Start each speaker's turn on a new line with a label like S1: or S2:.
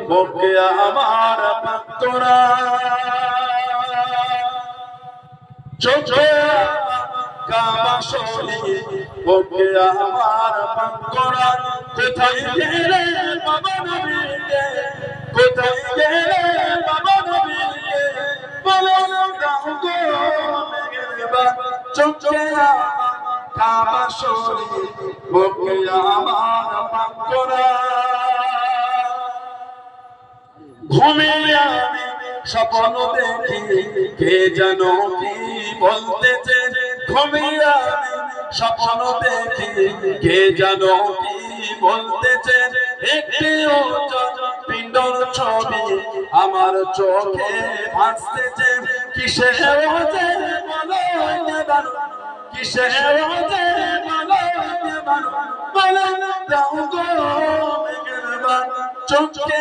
S1: বুকে আমার পান্তরা চোখে কাবা শরীফ বুকে আমার পান্তরা কোথায় গেলে বাবা নবীকে কোথায় গেলে বাবা নবীকে বলো দাও গো মেহেরবান চোখে কাবা শরীফ বুকে আমার পান্তরা ঘুমিয়ে আমি স্বপ্ন দেখি কে যেন কি বলতেছে ঘুমিয়ে আমি স্বপ্ন দেখি কে যেন কি বলতেছে একটি পিণ্ডর ছবি আমার চোখে ভাসতেছে কিসে হতে বলো কিসে হতে বলো দাও গো মেহেরবান চোখে